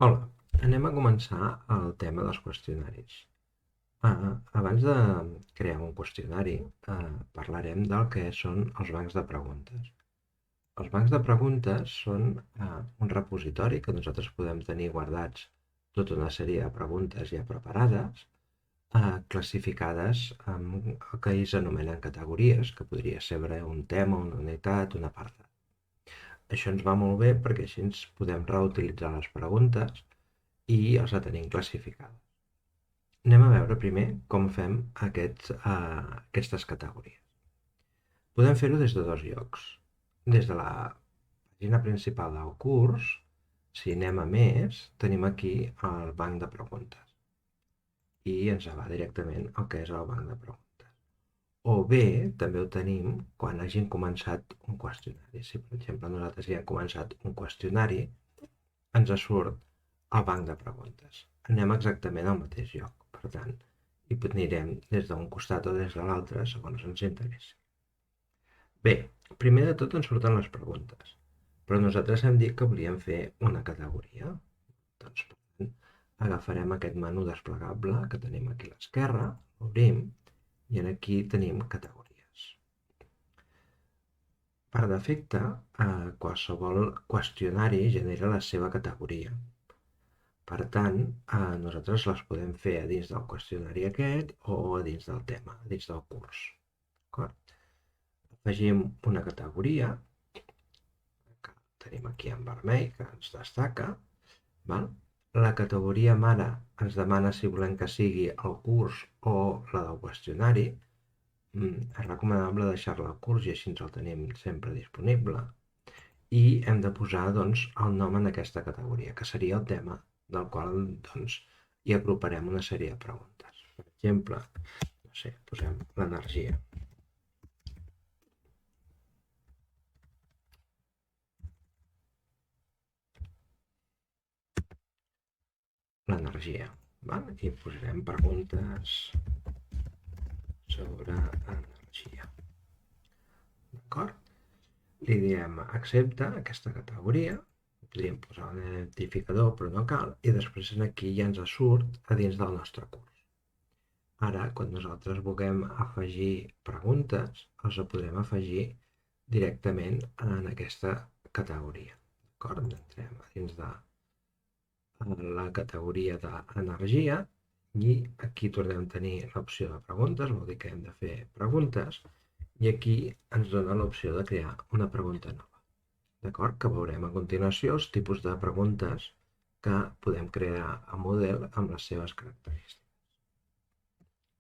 Hola, anem a començar el tema dels qüestionaris. Abans de crear un qüestionari, parlarem del que són els bancs de preguntes. Els bancs de preguntes són un repositori que nosaltres podem tenir guardats tota una sèrie de preguntes ja preparades, classificades amb el que ells anomenen categories, que podria ser un tema, una unitat, un apartat. Això ens va molt bé perquè així ens podem reutilitzar les preguntes i els tenim classificades. Anem a veure primer com fem aquestes categories. Podem fer-ho des de dos llocs. Des de la pàgina principal del curs, si anem a més, tenim aquí el banc de preguntes i ens va directament al que és el banc de preguntes. O bé, també ho tenim quan hagin començat un qüestionari. Si, per exemple, nosaltres ja hem començat un qüestionari, ens surt el banc de preguntes. Anem exactament al mateix lloc, per tant, i anirem des d'un costat o des de l'altre, segons ens interessi. Bé, primer de tot ens surten les preguntes, però nosaltres hem dit que volíem fer una categoria. Doncs, per tant, agafarem aquest menú desplegable que tenim aquí a l'esquerra, l'obrim, i aquí tenim categories. Per defecte, qualsevol qüestionari genera la seva categoria. Per tant, nosaltres les podem fer a dins del qüestionari aquest o a dins del tema, a dins del curs. Afegim una categoria, que tenim aquí en vermell, que ens destaca. Val? La categoria mare ens demana si volem que sigui el curs o la del qüestionari. És recomanable deixar-la al curs i així ens el tenim sempre disponible. I hem de posar doncs, el nom en aquesta categoria, que seria el tema del qual doncs, hi agruparem una sèrie de preguntes. Per exemple, no sé, posem l'energia. L'energia. I posarem preguntes sobre energia. D'acord? Li diem accepta aquesta categoria, podríem posar un identificador però no cal, i després aquí ja ens surt a dins del nostre curs. Ara, quan nosaltres vulguem afegir preguntes, els podrem afegir directament en aquesta categoria. D'acord? Entrem a dins de la categoria d'energia i aquí tornem a tenir l'opció de preguntes, vol dir que hem de fer preguntes, i aquí ens dona l'opció de crear una pregunta nova. D'acord? Que veurem a continuació els tipus de preguntes que podem crear a Moodle amb les seves característiques.